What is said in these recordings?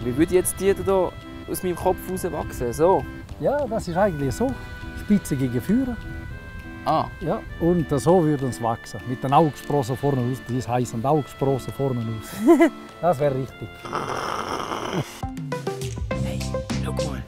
Wie würde jetzt die da aus meinem Kopf rauswachsen? So? Ja, das ist eigentlich so. Spitze gegen Führer. Ah. Ja, und so würden sie wachsen. Mit den Augsprossen vorne aus. Das heisst Augsprossen vorne aus. Das wäre richtig. Hey, schau mal.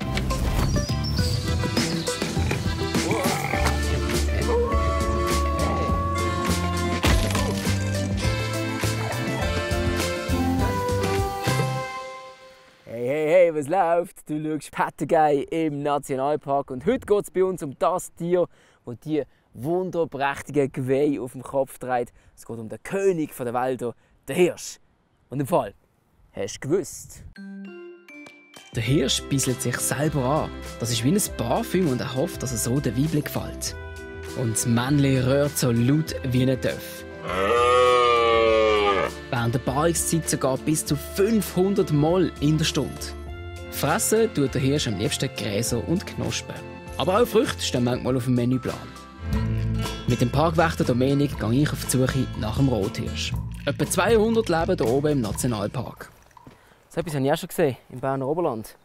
Hey, was läuft? Du schaust Pattagei im Nationalpark und heute geht es bei uns um das Tier, das die wunderprächtigen Geweih auf dem Kopf trägt. Es geht um den König der Wälder, den Hirsch. Und im Fall, hast du gewusst? Der Hirsch bisselt sich selber an. Das ist wie ein Parfüm und er hofft, dass er so der Weibli gefällt. Und das Männli rührt so laut wie ein Töff. Während der Paarungszeit sogar bis zu 500 Mal in der Stunde. Fressen tut der Hirsch am liebsten Gräser und Knospen. Aber auch Früchte stehen manchmal auf dem Menüplan. Mit dem Parkwächter Domenik gehe ich auf die Suche nach dem Rothirsch. Etwa 200 leben hier oben im Nationalpark. So etwas habe ich auch schon gesehen, im Berner Oberland.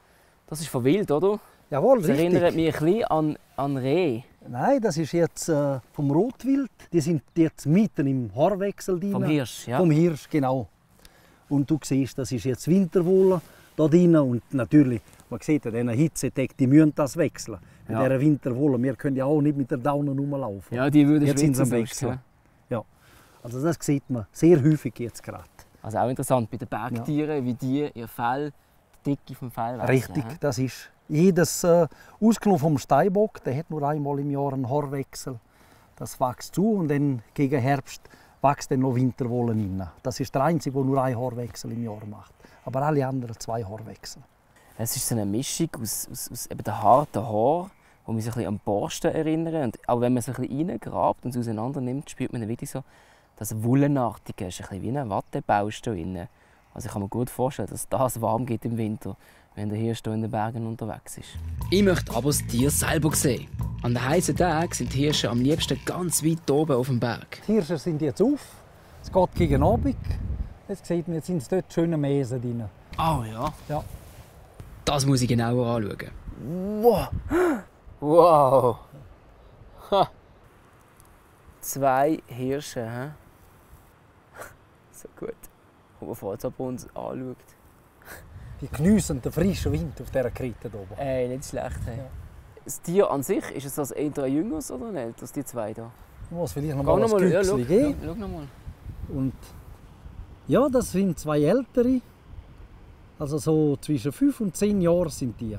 Das ist von Wild, oder? Jawohl, Das richtig. erinnert mich ein bisschen an Reh. Nein, das ist jetzt vom Rotwild. Die sind jetzt mitten im Haarwechsel drin. Vom Hirsch, ja. Vom Hirsch, genau. Und du siehst, das ist jetzt Winterwolle da drin. Und natürlich, man sieht ja, diese Hitzetag, die müssen das wechseln. Mit dieser Winterwolle. Wir können ja auch nicht mit der Daune rumlaufen. Ja, die würden jetzt sind sie am sonst, Wechseln. Ja. Also das sieht man sehr häufig jetzt gerade. Also auch interessant bei den Bergtieren, wie die ihr Fell, die Dicke vom Fell wechseln. Richtig, das ist jedes ausgenommen vom Steinbock, der hat nur einmal im Jahr einen Haarwechsel. Das wächst zu und dann gegen Herbst wächst dann noch Winterwolle rein. Das ist der einzige, der nur einen Haarwechsel im Jahr macht. Aber alle anderen 2 Haarwechsel. Es ist so eine Mischung aus eben den harten Haaren, die mich so ein bisschen an Borsten erinnern. Und auch wenn man es ein bisschen reingrabt und es auseinander nimmt, spürt man dann wirklich so das Wollenartige. Es ist ein bisschen wie ein Wattebaustein. Also ich kann mir gut vorstellen, dass das warm geht im Winter, wenn der Hirsch hier in den Bergen unterwegs ist. Ich möchte aber das Tier selber sehen. An den heißen Tagen sind die Hirsche am liebsten ganz weit oben auf dem Berg. Die Hirsche sind jetzt auf. Es geht gegen Abend. Jetzt sieht man, jetzt sind dort schöne Mäsen drin. Oh ja. Ja. Das muss ich genauer anschauen. Wow! Wow! Ha. 2 Hirsche, hä? So gut. Wenn man vor uns anschaut. Die geniessen den frischen Wind auf dieser Kritte hier oben. Ey, nicht schlecht. Hey. Ja. Das Tier an sich, ist es das eher ein Jüngeres oder ein älteres, die 2 hier? Ich muss vielleicht noch Geh mal ein Güchsli geben. Schau noch mal. Und ja, das sind 2 ältere. Also so zwischen 5 und 10 Jahren sind die.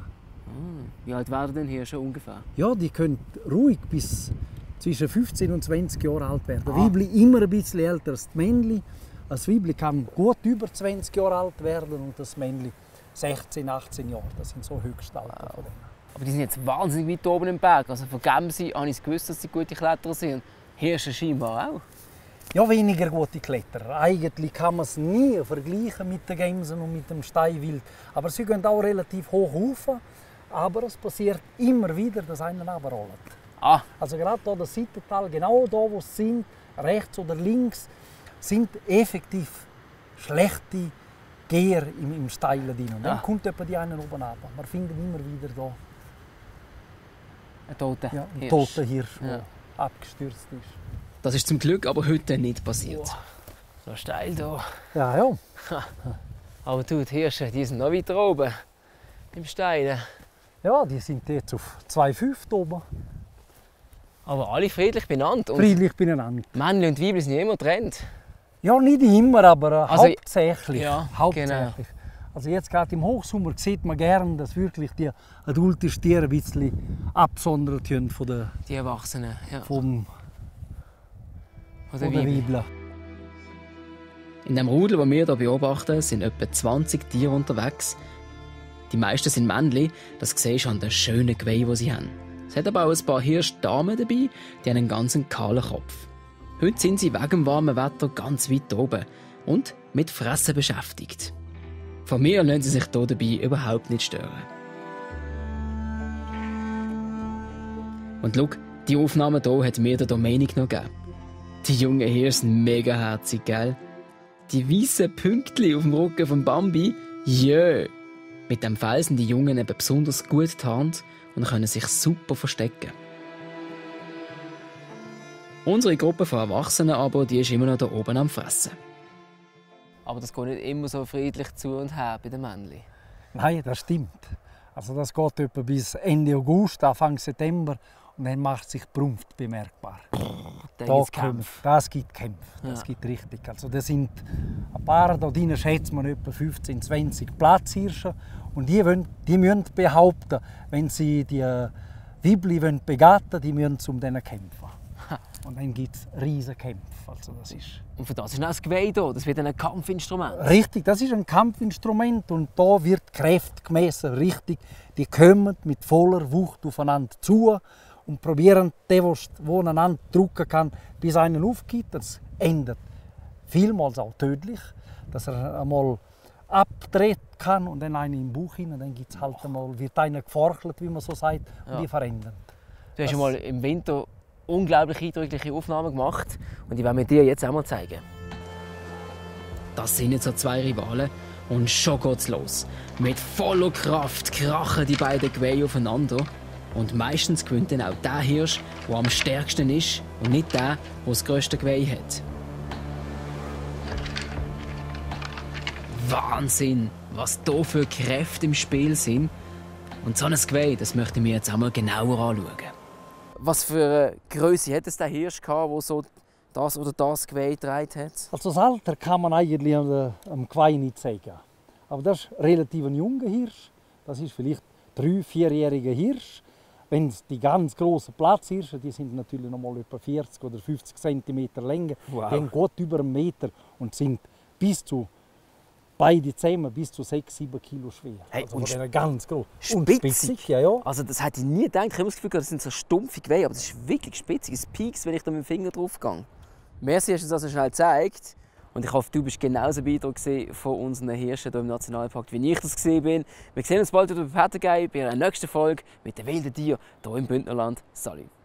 Wie alt werden denn hier schon ungefähr? Ja, die können ruhig bis zwischen 15 und 20 Jahre alt werden. Der Ah. Weibli immer ein bisschen älter als das Männli. Das Weibli kann gut über 20 Jahre alt werden und das Männli 16, 18 Jahre. Das sind so Höchstalter von denen. Aber die sind jetzt wahnsinnig weit oben im Berg. Also von Gämsen habe ich gewusst, dass sie gute Kletterer sind. Hirsche scheinbar auch. Ja, weniger gute Kletterer. Eigentlich kann man es nie vergleichen mit den Gämsen und mit dem Steinwild. Aber sie gehen auch relativ hoch rauf. Aber es passiert immer wieder, dass einer runterrollt. Ah, Also gerade hier das Seitental, genau da, wo sie sind, rechts oder links, sind effektiv schlechte Geher im Steilen drin. Und dann Ah. kommt etwa die einen oben runter. Man findet immer wieder da ein toter ja, einen Hirsch. toten Hirsch, der Ja. abgestürzt ist. Das ist zum Glück aber heute nicht passiert. So steil hier. Ja, ja. Aber du, die Hirsche, die sind noch weiter oben. Im Stein. Ja, die sind jetzt auf 2,5 oben. Aber alle friedlich benannt. Und Friedlich beieinander. Männchen und Weibchen sind ja immer getrennt. Ja, nicht immer, aber Also, hauptsächlich. ja, Hauptsächlich. Also jetzt gerade im Hochsommer sieht man gerne, dass wirklich die adulten Stiere ein bisschen absondert werden von der, Die Erwachsenen. Ja. vom, Von von der der Weibchen. Weibel. In dem Rudel, das wir hier beobachten, sind etwa 20 Tiere unterwegs. Die meisten sind Männchen, das siehst du an den schönen Geweih, die sie haben. Es hat aber auch ein paar Hirschdamen dabei, die haben einen ganz kahlen Kopf. Heute sind sie wegen dem warmen Wetter ganz weit oben und mit Fressen beschäftigt. Von mir lassen sie sich hier dabei überhaupt nicht stören. Und schau, die Aufnahme hier hat mir der Domenik noch gegeben. Die jungen Hirsche sind mega herzig, gell? Die weißen Pünktchen auf dem Rücken von Bambi, jö, Mit dem Fell sind die Jungen eben besonders gut getarnt und können sich super verstecken. Unsere Gruppe von Erwachsenen aber, die ist immer noch da oben am Fressen. Aber das geht nicht immer so friedlich zu und her bei den Männchen. Nein, das stimmt. Also das geht etwa bis Ende August, Anfang September und dann macht sich die Brunft bemerkbar. Das gibt Kämpfe. Das gibt richtig. Also das sind ein paar, da drinnen schätzt man etwa 15, 20 Platzhirsche und die müssen behaupten, wenn sie die Weibli begatten wollen, die müssen um diesen kämpfen. Und dann gibt es riesige Kämpfe. Also das ist Und für das ist auch das Geweih da. Das wird ein Kampfinstrument. richtig, das ist ein Kampfinstrument und da wird Kräfte gemessen. Richtig, die kommen mit voller Wucht aufeinander zu und probieren, der einander drücken kann, bis einer aufgibt. Das endet vielmals auch tödlich, dass er einmal abdreht kann und dann einen im Bauch hinein. Dann gibt's halt einmal, wird einer geforchelt, wie man so sagt, und die verändern. Du hast mal im Winter unglaublich eindrückliche Aufnahmen gemacht und die wollen wir dir jetzt auch mal zeigen. Das sind jetzt so zwei Rivalen und schon geht's los. Mit voller Kraft krachen die beiden Geweihe aufeinander und meistens gewinnt dann auch der Hirsch, der am stärksten ist und nicht der, der das grösste Geweih hat. Wahnsinn, was da für Kräfte im Spiel sind. Und so ein Geweih, das möchten wir jetzt einmal genauer anschauen. Was für eine Größe hat es der Hirsch gehabt, der so das oder das Geweih getragen hat? Also das Alter kann man eigentlich am Geweih nicht sagen. Aber das ist relativ ein junger Hirsch. Das ist vielleicht 3-, 4-jähriger Hirsch. Wenn die ganz grossen Platzhirsche, die sind natürlich noch mal etwa 40 oder 50 cm Länge, Wow. die haben gut über einen Meter und sind bis zu beide zusammen bis zu 6-7 Kilo schwer. Hey, also und von denen ganz groß. Und spitzig. spitzig, ja, ja. Also das hätte ich nie gedacht. Ich habe immer das Gefühl, das sind so stumpfe Geweih, aber das ist wirklich spitzig. Es piekst, wenn ich da mit dem Finger drauf gehe. Merci, hast du uns das so schnell gezeigt. Und ich hoffe, du bist genauso beeindruckt von unseren Hirschen hier im Nationalpark, wie ich das gesehen bin. Wir sehen uns bald wieder bei Pattagei bei einer nächsten Folge mit den wilden Tieren hier im Bündnerland. Salut!